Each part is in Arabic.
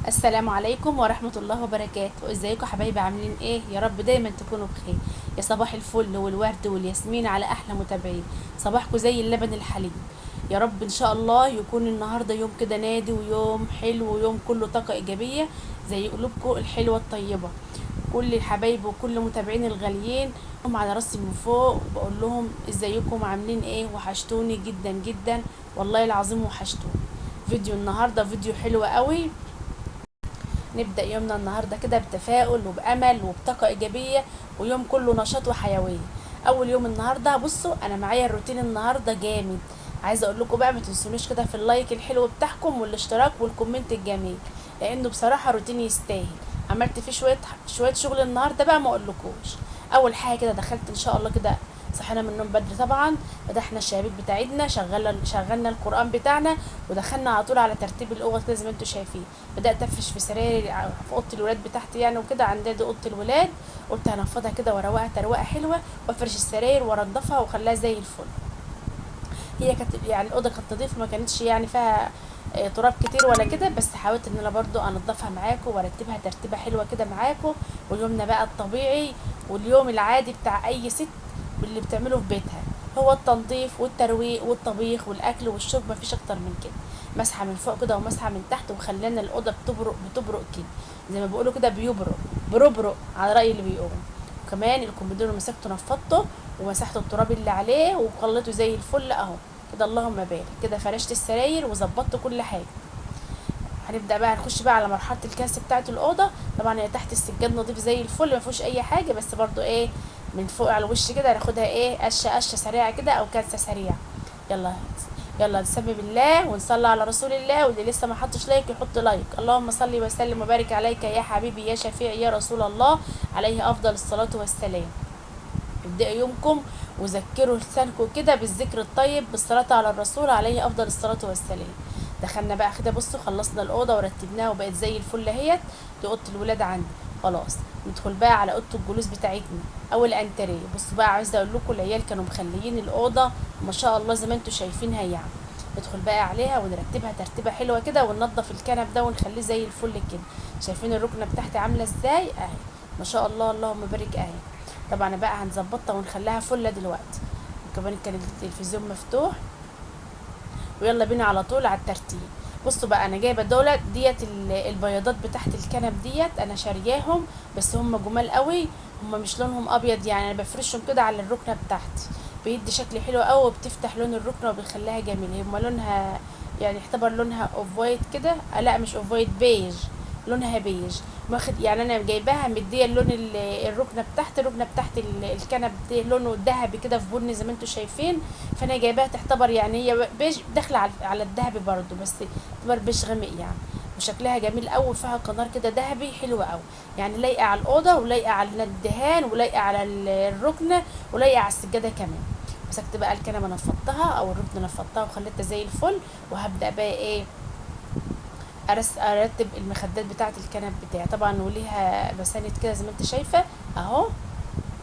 السلام عليكم ورحمة الله وبركاته. ازيكم حبايبي؟ عاملين ايه؟ يا رب دايما تكونوا بخير. يا صباح الفل والورد والياسمين على احلى متابعين. صباحكم زي اللبن الحليب. يا رب ان شاء الله يكون النهارده يوم كده نادي ويوم حلو ويوم كله طاقة ايجابية زي قلوبكم الحلوة الطيبة. كل الحبايب وكل متابعين الغاليين هم على راسي من فوق، وبقول لهم ازيكم عاملين ايه؟ وحشتوني جدا جدا، والله العظيم وحشتوني. فيديو النهارده فيديو حلو قوي. نبدأ يومنا النهاردة كده بتفاؤل وبأمل وبطاقة إيجابية، ويوم كله نشاط وحيوية. أول يوم النهاردة بصوا أنا معايا الروتين النهاردة جامد. عايزة أقول لكم بقى ما تنسونيش كده في اللايك الحلو بتاعكم والاشتراك والكومنت الجميل، لأنه بصراحة روتين يستاهل. عملت فيه شوية شغل النهاردة بقى ما أقولكوش. أول حاجة كده دخلت إن شاء الله كده، صحينا من النوم بدري طبعا، فتحنا الشبابيك بتاعتنا، شغلنا القرآن بتاعنا، ودخلنا على طول على ترتيب الأوض كده زي ما انتوا شايفين. بدأت أفرش في سراير في أوضة الولاد بتاعتي يعني وكده، عندي دي أوضة الولاد. قلت هنفضها كده واروقها تروقة حلوة، وافرش السراير وانضفها واخليها زي الفل. هي كانت يعني الأوضة كانت نضيفة، ما كانتش يعني فيها تراب كتير ولا كده، بس حاولت ان انا برضو انضفها معاكم وارتبها ترتيبه حلوه كده معاكم. ويومنا بقى الطبيعي واليوم العادي بتاع اي ست باللي بتعمله في بيتها، هو التنظيف والترويق والطبيخ والاكل والشرب، مفيش اكتر من كده. مسحه من فوق كده ومسحه من تحت، وخلينا الاوضه بتبرق كده، زي ما بيقولوا كده بيبرق بربرق على راي اللي بيقولوا. وكمان الكومودينو مسكته نفضته ومسحت التراب اللي عليه وخليته زي الفل اهو كده. اللهم بارك كده، فرشت السراير وظبطت كل حاجه. هنبدا بقى نخش بقى على مرحله الكنس بتاعه الاوضه. طبعا هي تحت السجاد نضيف زي الفل، ما فيهوش اي حاجه، بس برضو ايه، من فوق على الوش كده هناخدها ايه، قشه سريعه كده او كنسه سريعه. يلا يلا نسمي بالله ونصلي على رسول الله، واللي لسه ما حطش لايك يحط لايك. اللهم صل وسلم وبارك عليك يا حبيبي يا شفيعي يا رسول الله، عليه افضل الصلاه والسلام. ابدأوا يومكم وذكروا لسانكم كده بالذكر الطيب بالصلاة على الرسول عليه أفضل الصلاة والسلام. دخلنا بقى كده، بصوا خلصنا الأوضة ورتبناها وبقت زي الفل اهيت. دي أوضة الولاد عندي خلاص. ندخل بقى على أوضة الجلوس بتاعتنا أو الأنتريه. بصوا بقى، عايزة أقول لكم العيال كانوا مخليين الأوضة ما شاء الله زي ما انتوا شايفينها يعني. ندخل بقى عليها ونرتبها ترتيبة حلوة كده، وننضف الكنب ده ونخليه زي الفل كده. شايفين الركنة بتاعتي عاملة ازاي اهي؟ ما شاء الله اللهم بارك اهي. طبعا بقى هنظبطها ونخليها فله دلوقتي. وكمان كان التلفزيون مفتوح، ويلا بينا على طول على الترتيب. بصوا بقى انا جايبه دولت ديت البياضات بتاعت الكنب ديت، انا شارياهم بس هم جمال قوي. هم مش لونهم ابيض يعني، انا بفرشهم كده على الركنه بتاعتي، بيدي شكل حلو قوي وبتفتح لون الركنه وبتخليها جميله. هم لونها يعني يعتبر لونها اوف وايت كده، لا مش اوف وايت، بيج، لونها بيج. واخد يعني انا جايباها مديه اللون الركنه بتاعت الكنب دي لونه ذهبي كده في بني زي ما انتم شايفين. فانا جايباها تعتبر يعني هي بيج داخله على الذهبي برضو، بس تعتبر بيج غامق يعني. وشكلها جميل قوي، فيها قنار كده ذهبي حلو قوي، يعني لايقه على الاوضه ولايقه على الدهان ولايقه على الركنه ولايقه على السجاده كمان. مسكت بقى الكنبه نفضتها او الركنه نفضتها وخليتها زي الفل. وهبدا بقى ايه، ارتب المخدات بتاعه الكنب بتاعي طبعا، وليها مساند كده زي ما انت شايفه اهو.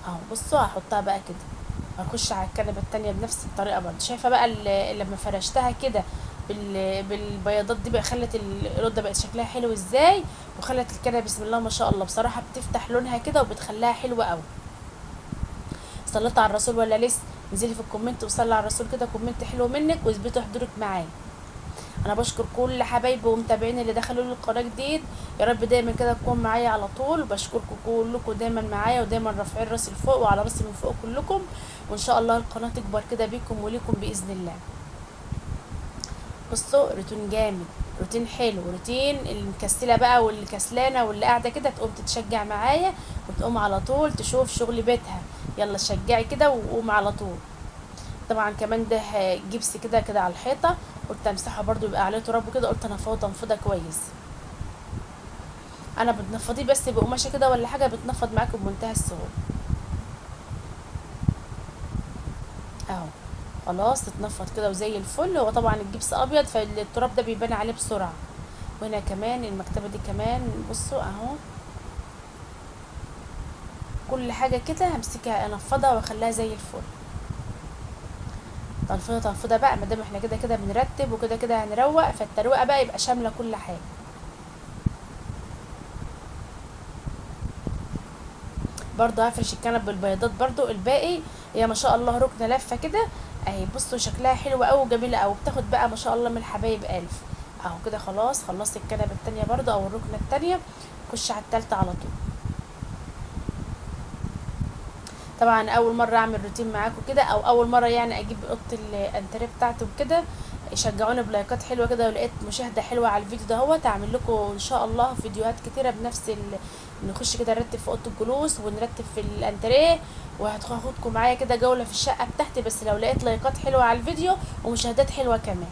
اهو بصوا هحطها بقى كده، هخش على الكنبه التانية بنفس الطريقه برضه. شايفه بقى لما فرشتها كده بالبياضات دي بقى، خلت الاوضه بقت شكلها حلو ازاي، وخلت الكنبه بسم الله ما شاء الله بصراحه بتفتح لونها كده وبتخليها حلوه قوي. صليت على الرسول ولا لسه؟ انزلي في الكومنت وصلي على الرسول كده كومنت حلو منك واثبتوا حضورك معايا. انا بشكر كل حبايبي ومتابعين اللي دخلوا لي القناه جديد. يا رب دايما كده تكون معايا على طول. بشكركم كلكم دايما معايا ودايما رافعين راسي لفوق وعلى راسي من فوق كلكم، وان شاء الله القناه تكبر كده بيكم وليكم باذن الله. بصوا روتين جامد، روتين حلو، روتين المكسله بقى واللي كسلانه واللي قاعده كده تقوم تتشجع معايا وتقوم على طول تشوف شغل بيتها. يلا شجعي كده وقوم على طول. طبعا كمان ده جبس كده كده على الحيطه، قلت امسحه برضو يبقى عليه تراب وكده، قلت انا تنفضها كويس. انا بتنفضيه بس بقماشه كده ولا حاجه بتنفض معاكم بمنتهى السهوله اهو. خلاص اتنفض كده وزي الفل. هو طبعا الجبس ابيض فالتراب ده بيبان عليه بسرعه. وهنا كمان المكتبه دي كمان بصوا اهو، كل حاجه كده همسكها انفضها واخليها زي الفل. تنفضه بقى، ما دام احنا كده كده بنرتب وكده كده هنروق، فالتروقه بقى يبقى شامله كل حاجه. برضو هفرش الكنب بالبيضات برضو الباقي. هي ما شاء الله ركنه لفه كده اهي، بصوا شكلها حلو قوي وجميله قوي، بتاخد بقى ما شاء الله من الحبايب الف. اهو كده خلاص خلصت الكنبه التانية برضو او الركنه التانية، خش على التالتة على طول. طبعا اول مره اعمل روتين معاكم كده، او اول مره يعني اجيب اوضه الانتريه بتاعتي وكده، شجعوني بلايكات حلوه كده، ولقيت مشاهده حلوه على الفيديو ده، هو اعمل لكم ان شاء الله فيديوهات كتيره بنفس نخش كده نرتب في اوضه الجلوس ونرتب في الانتريه، وهاخدكم معايا كده جوله في الشقه بتاعتي، بس لو لقيت لايكات حلوه على الفيديو ومشاهدات حلوه كمان.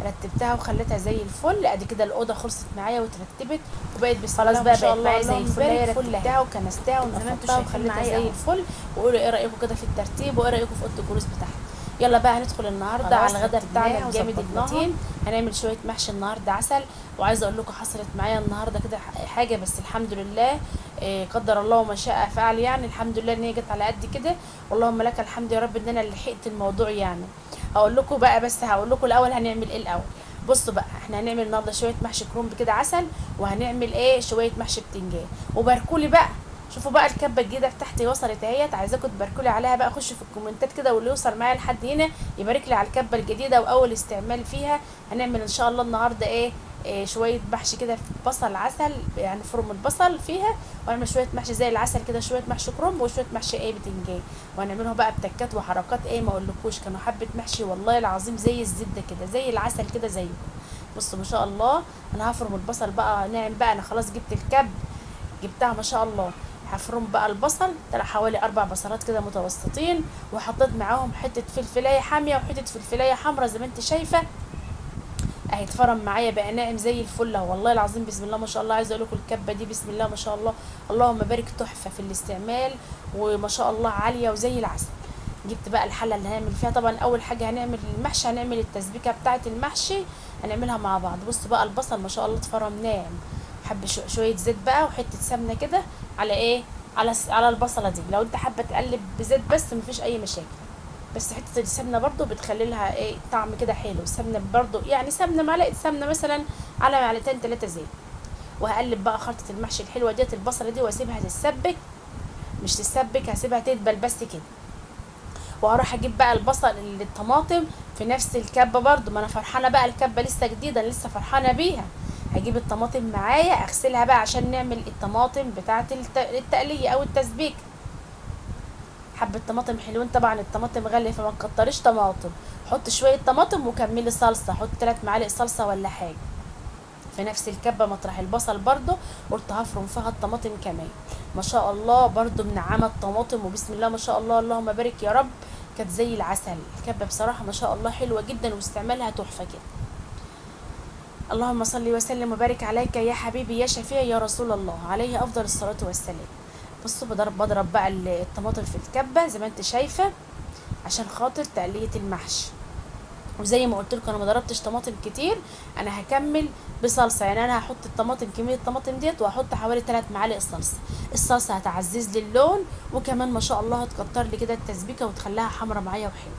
رتبتها وخليتها زي الفل، ادي كده الاوضه خلصت معايا واترتبت وبقت بسم الله ما شاء الله زي الفل. هي رتبتها وكنستها ونفضتها وخليتها زي الفل. وقولوا ايه رايكم كده في الترتيب، وايه رايكم في اوضه الجلوس بتاعتي. يلا بقى هندخل النهارده على الغدا بتاعنا الجامد المتين. هنعمل شويه محشي النهارده عسل. وعايزه اقول لكم حصلت معايا النهارده كده حاجه، بس الحمد لله قدر الله وما شاء فعل، يعني الحمد لله ان هي جت على قد كده، اللهم لك الحمد يا رب ان انا لحقت الموضوع يعني. هقول لكم بقى، بس هقول لكم الاول هنعمل ايه الاول. بصوا بقى، احنا هنعمل النهارده شويه محشي كرنب كده عسل، وهنعمل ايه شويه محشي بتنجان. وباركولي بقى، شوفوا بقى الكبه الجديده بتاعتي وصلت اهيت، عايزاكم تباركولي عليها بقى، خشوا في الكومنتات كده، واللي يوصل معايا لحد هنا يبارك لي على الكبه الجديده واول استعمال فيها. هنعمل ان شاء الله النهارده إيه شويه محشي كده في بصل عسل، يعني فرم البصل فيها، وهنعمل شويه محشي زي العسل كده، شويه محشي كرنب وشويه محشي بتنجان، وهنعملهم بقى بتكات وحركات ما اقولكوش، كانوا حبه محشي والله العظيم زي الزبده كده، زي العسل كده زيه. بصوا ما شاء الله. انا هفرم البصل بقى ناعم بقى، انا خلاص جبت الكب، جبتها ما شاء الله. هفرم بقى البصل، طلع حوالي 4 بصلات كده متوسطين، وحطيت معاهم حته فلفلايه حاميه وحته فلفلايه حمرا زي ما انت شايفه اهي، اتفرم معايا بقى ناعم زي الفل والله العظيم. بسم الله ما شاء الله. عايزه اقول لكم الكبه دي بسم الله ما شاء الله، اللهم بارك، تحفه في الاستعمال وما شاء الله عاليه وزي العسل. جبت بقى الحله اللي هنعمل فيها. طبعا اول حاجه هنعمل المحشي، هنعمل التسبيكه بتاعه المحشي، هنعملها مع بعض. بصوا بقى البصل ما شاء الله اتفرم ناعم، حب شويه زيت بقى وحته سمنه كده على على البصله دي. لو انت حابه تقلب بزيت بس مفيش اي مشاكل، بس حته السمنه برضو بتخلي لها طعم كده حلو. السمنه برضو يعني سمنه، معلقه سمنه مثلا على معلقتين 3 زيت. وهقلب بقى خلطه المحشي الحلوه ديت البصله دي، واسيبها تتسبك، مش تتسبك، هسيبها تدبل بس كده. وهروح اجيب بقى البصل الطماطم في نفس الكبه برضو، ما انا فرحانه بقى الكبه لسه جديده أنا لسه فرحانه بيها. هجيب الطماطم معايا اغسلها بقى عشان نعمل الطماطم بتاعه التقليه او التسبيك. حبه طماطم حلوين، طبعا الطماطم غاليه فما تكتريش طماطم، حط شويه طماطم وكملي صلصه، حط 3 معالق صلصه ولا حاجه في نفس الكبه مطرح البصل برضو. قلت هفرم فيها الطماطم كمان. ما شاء الله برضو منعمه الطماطم، وبسم الله ما شاء الله اللهم بارك يا رب، كانت زي العسل الكبه بصراحه ما شاء الله حلوه جدا، واستعمالها تحفه كده. اللهم صل وسلم وبارك عليك يا حبيبي يا شفيعي يا رسول الله، عليه افضل الصلاه والسلام. بصوا بضرب بقى الطماطم في الكبه زي ما انت شايفه عشان خاطر تقليه المحشي. وزي ما قلت لكم انا ما ضربتش طماطم كتير، انا هكمل بصلصه، يعني انا هحط الطماطم كميه الطماطم ديت، وهحط حوالي 3 معالق صلصه. الصلصه هتعزز لي اللون، وكمان ما شاء الله هتكتر لي كده التسبيكه وتخليها حمرا معايا وحلو.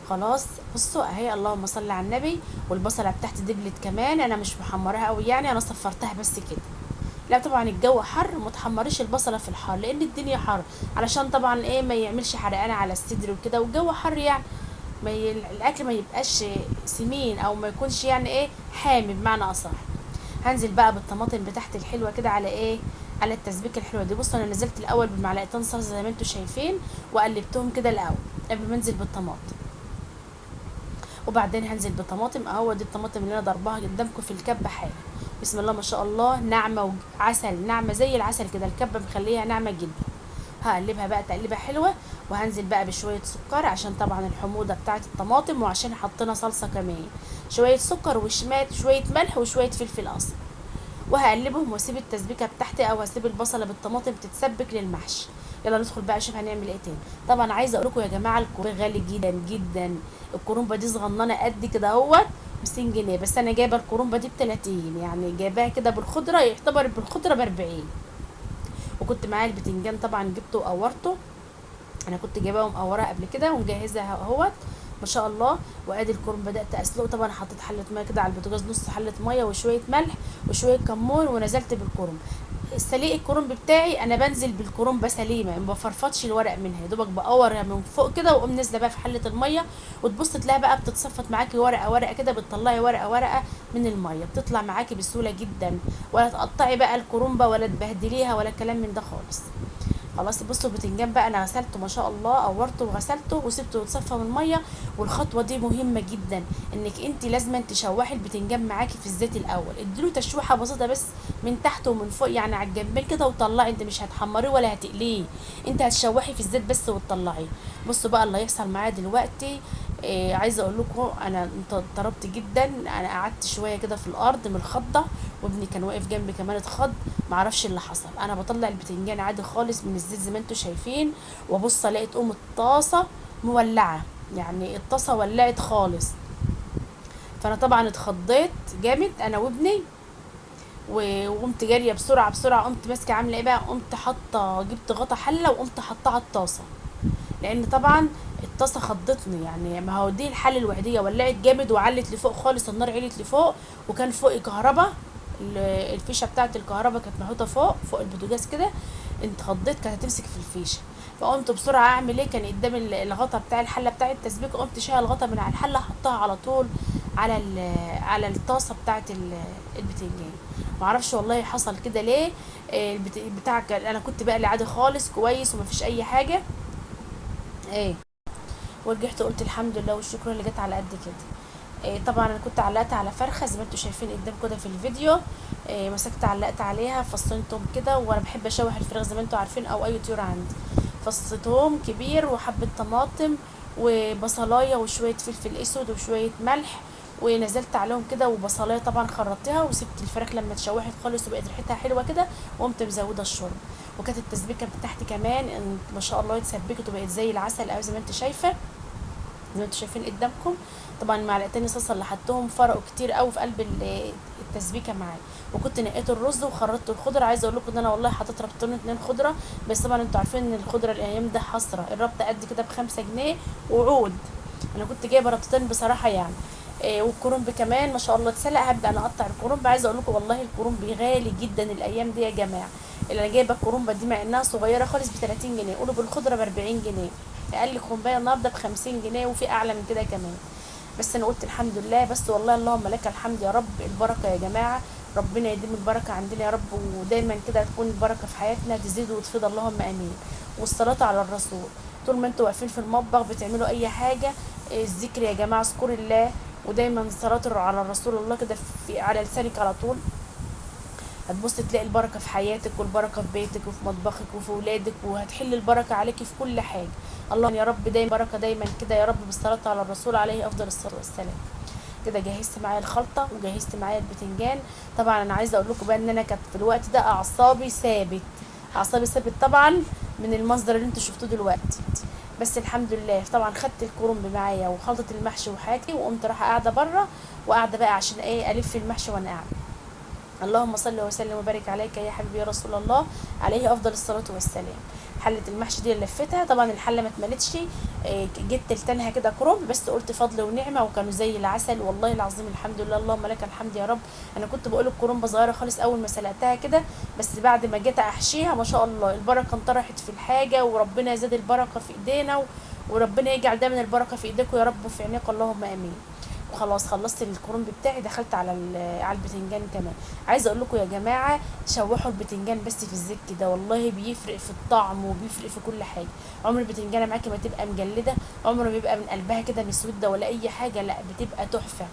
خلاص بصوا اهي، اللهم صل على النبي. والبصله بتاعتي دبلت كمان، انا مش محمراها قوي يعني، انا صفرتها بس كده. لا طبعا الجو حر، ما تحمريش البصله في الحر لان الدنيا حر، علشان طبعا ما يعملش حرقان على الصدر وكده، والجو حر يعني الاكل ما يبقاش سمين او ما يكونش يعني حامي بمعنى اصح. هنزل بقى بالطماطم بتاعتي الحلوه كده على على التسبيكه الحلوه دي. بصوا انا نزلت الاول بمعلقتين صلصه زي ما انتم شايفين، وقلبتهم كده الاول قبل ما انزل بالطماطم. وبعدين هنزل بطماطم اهو، دي الطماطم اللي انا ضربها قدامكم في الكبه حالا. بسم الله ما شاء الله، ناعمه وعسل، ناعمه زي العسل كده، الكبه مخليها ناعمه جدا. هقلبها بقى تقليبه حلوه، وهنزل بقى بشويه سكر عشان طبعا الحموضه بتاعه الطماطم، وعشان حطينا صلصه كمان، شويه سكر وشمات شويه ملح وشويه فلفل اسمر. وهقلبهم واسيب التسبيكه بتاعتي، او هسيب البصله بالطماطم تتسبك للمحشي. يلا ندخل بقى نشوف هنعمل ايه تاني. طبعا عايزه اقول لكم يا جماعه الكرنب غالي جدا جدا. الكرنبه دي صغننه قد كده اهوت ب 200 جنيه، بس انا جايبه الكرنبه دي ب 30، يعني جايباها كده بالخضره، يعتبر بالخضره ب 40. وكنت معايا البتنجان طبعا جبته وقورته، انا كنت جايباه ومقوراه قبل كده ومجهزه اهوت. ما شاء الله. وادي الكرنب بدات اسلقه، طبعا حطيت حله ميه كده على البوتاجاز، نص حله ميه وشويه ملح وشويه كمون، ونزلت بالكرنب. سليق الكرنب بتاعي انا بنزل بالكرنبه سليمه، ما بفرفطش الورق منها، يا دوبك بقورها من فوق كده واقوم نازله بقى في حله الميه، وتبص تلاقيها بقى بتتصفط معاكي ورقه ورقه كده، بتطلعي ورقه ورقه من الميه، بتطلع معاكي بسهوله جدا، ولا تقطعي بقى الكرنبه ولا تبهدليها ولا كلام من ده خالص. خلاص بصوا البتنجان بقى انا غسلته ما شاء الله، قورته وغسلته وسبته يتصفى من الميه. والخطوه دي مهمه جدا، انك انت لازم تشوحي البتنجان معاكي في الزيت الاول، اديله تشويحه بسيطه بس من تحت ومن فوق، يعني على الجنبين كده، وطلعي. انت مش هتحمريه ولا هتقليه، انت هتشوحي في الزيت بس وتطلعيه. بصوا بقى اللي هيحصل معايا دلوقتي. عايزه اقول لكم انا ضربت جدا، انا قعدت شويه كده في الارض من الخضه، وابني كان واقف جنبي كمان اتخض. معرفش اللي حصل، انا بطلع البتنجان عادي خالص من الزيت زي ما انتوا شايفين، وابص الاقي تقوم الطاسه مولعه، يعني الطاسه ولعت خالص. فانا طبعا اتخضيت جامد انا وابني، وقمت جاريه بسرعه بسرعه، قمت ماسكه عامله ايه بقى، قمت حاطه جبت غطا حله وقمت حاطاه على الطاسه، لان طبعا الطاسه خضتني، يعني ما هو دي الحل الوحيديه، ولعت جامد وعلت لفوق خالص، النار علت لفوق، وكان فوق كهرباء، الفيشه بتاعه الكهرباء كانت محطوطه فوق البوتاجاز كده، انت خضيت كانت هتمسك في الفيشه. فقمت بسرعه اعمل ايه، كان قدام الغطا بتاع الحله بتاع التسبيك، قمت شايله الغطا من على الحله حطها على طول على على الطاسه بتاعه البتنجان. معرفش والله حصل كده ليه. بتاع انا كنت بقلي عادي خالص كويس ومفيش اي حاجه. ايه، ورجعت قلت الحمد لله والشكر اللي جت على قد كده. طبعا انا كنت علقت على فرخه زي ما انتوا شايفين قدام كده في الفيديو. مسكت علقت عليها فصين توم كده، وانا بحب اشوح الفراخ زي ما انتوا عارفين، او اي طيور عندي. فص توم كبير وحبه طماطم وبصلايه وشويه فلفل اسود وشويه ملح، ونزلت عليهم كده، وبصلايه طبعا خرطتها، وسبت الفراخ لما اتشوحت خالص وبقت ريحتها حلوه كده، وقمت مزوده الشرب. وكانت التسبيكه بتاعتي كمان ما شاء الله اتسبكت وبقت زي العسل قوي زي ما انت شايفه، زي ما انتوا شايفين قدامكم. طبعا معلقتين صلصه اللي حطهم فرقوا كتير قوي في قلب التسبيكه معايا. وكنت نقيت الرز وخرطت الخضره، عايزه اقول لكم ان انا والله حطيت ربطتين 2 خضره، بس طبعا انتوا عارفين ان الخضره الايام ده حصره، الربطه قد كده ب5 جنيه وعود، انا كنت جايبه ربطتين بصراحه يعني. والكرنب كمان ما شاء الله اتسلق، هبدا انا اقطع الكرنب. عايزه اقول لكم والله الكرنب غالي جدا الايام دي يا جماعه، اللي انا جايبه الكرنبه دي مع انها صغيره خالص ب 30 جنيه، قولوا بالخضره ب 40 جنيه، اقل كرنبايه النهارده ب50 جنيه، وفي اعلى من كده كمان. بس انا قلت الحمد لله، بس والله اللهم لك الحمد يا رب، البركه يا جماعه، ربنا يديم البركه عندنا يا رب، ودايما كده تكون البركه في حياتنا تزيد وتفيض، اللهم امين. والصلاه على الرسول، طول ما انتوا واقفين في المطبخ بتعملوا اي حاجه، الذكر يا جماعه، اذكروا الله، ودايما الصلاه على الرسول الله كده في على لسانك على طول، هتبص تلاقي البركة في حياتك، والبركة في بيتك وفي مطبخك وفي ولادك، وهتحل البركة عليكي في كل حاجة. اللهم يا رب دايما بركة دايما كده يا رب، بالصلاة على الرسول عليه أفضل الصلاة والسلام. كده جهزت معايا الخلطة وجهزت معايا البتنجان. طبعا أنا عايزة أقول لكم بقى إن أنا كانت في الوقت ده أعصابي ثابت طبعا من المصدر اللي انتوا شفتوه دلوقتي. بس الحمد لله طبعا خدت الكرنب معايا وخلطة المحشي وحاجتي، وقمت رايحة قاعدة بره، وقاعدة بقى عشان ايه ألف المحشي وأنا قاعدة. اللهم صل وسلم وبارك عليك يا حبيبي يا رسول الله، عليه افضل الصلاه والسلام. حله المحشي دي اللي لفتها، طبعا الحله ما اتملتش، جيت تلتنها كده كرنب، بس قلت فضل ونعمه، وكانوا زي العسل والله العظيم، الحمد لله اللهم لك الحمد يا رب. انا كنت بقول الكرنبه صغيره خالص اول ما سلقتها كده، بس بعد ما جيت احشيها ما شاء الله البركه انطرحت في الحاجه، وربنا زاد البركه في ايدينا، وربنا يجعل دايما البركه في ايديكم يا رب وفي عينيكم، اللهم امين. وخلاص خلصت الكرنب بتاعي، دخلت على على البتنجان كمان. عايزه اقول لكم يا جماعه، شوحوا البتنجان بس في الزيت كده، والله بيفرق في الطعم وبيفرق في كل حاجه. عمر البتنجانه معاكي ما تبقى مجلده، عمر ما بيبقى من قلبها كده مسوده ولا اي حاجه، لا بتبقى تحفه،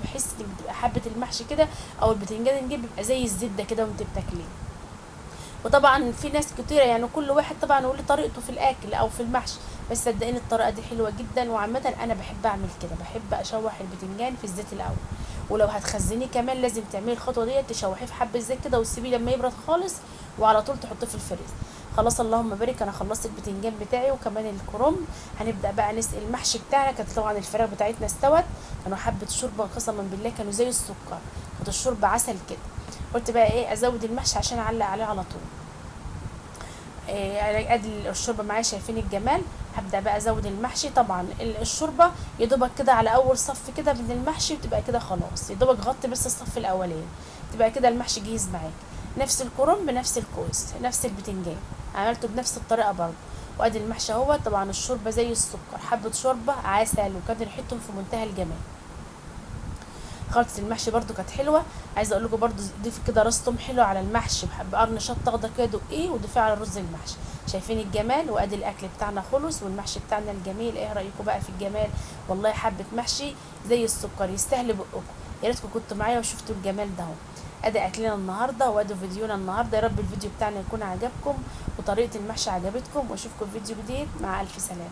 بتحس انك بتبقى حبه المحشي كده، او البتنجان نجيب بيبقى زي الزبده كده وانت بتاكليه. وطبعا في ناس كتيره يعني كل واحد طبعا يقول لي طريقته في الاكل او في المحشي، بس صدقيني الطريقه دي حلوه جدا، وعامه انا بحب اعمل كده، بحب اشوح البتنجان في الزيت الاول. ولو هتخزنيه كمان لازم تعملي الخطوه دي، تشوحيه في حبه زيت كده وتسيبيه لما يبرد خالص، وعلى طول تحطيه في الفريزر. خلاص اللهم بارك، انا خلصت البتنجان بتاعي وكمان الكرنب. هنبدا بقى نسقي المحشي بتاعنا. كانت طبعا الفراخ بتاعتنا استوت، كانوا حبه شوربه قسما بالله كانوا زي السكر، كانت الشوربه عسل كده. قلت بقى ايه ازود المحشي عشان اعلق عليه على طول. ادي الشوربه معايا، شايفين الجمال. هبدا بقى ازود المحشي. طبعا الشوربه يا دوبك كده على اول صف كده من المحشي، بتبقى كده خلاص، يا دوبك غطي بس الصف الاولاني، تبقى كده المحشي جاهز معاك. نفس الكرنب، نفس الكوز، نفس البتنجان، عملته بنفس الطريقه برضه. وادي المحشي اهو. طبعا الشوربه زي السكر، حبه شوربه عسل، وكان ريحتهم في منتهى الجمال. خلطة المحشي برضو كانت حلوة. عايزة اقول لكم برضو ضيفي كده راس توم حلو على المحشي بقرن شطة اخضر كده، دقيه وضيفيه على الرز المحشي. شايفين الجمال. وادي الاكل بتاعنا خلص، والمحشي بتاعنا الجميل. ايه رايكم بقى في الجمال؟ والله حبة محشي زي السكر، يستاهل بقكم. يا ريتكم كنتوا معايا وشفتوا الجمال ده اهو. ادي اكلنا النهارده، وادي فيديونا النهارده. يا رب الفيديو بتاعنا يكون عجبكم وطريقة المحشي عجبتكم، واشوفكم في فيديو جديد. مع الف سلامة.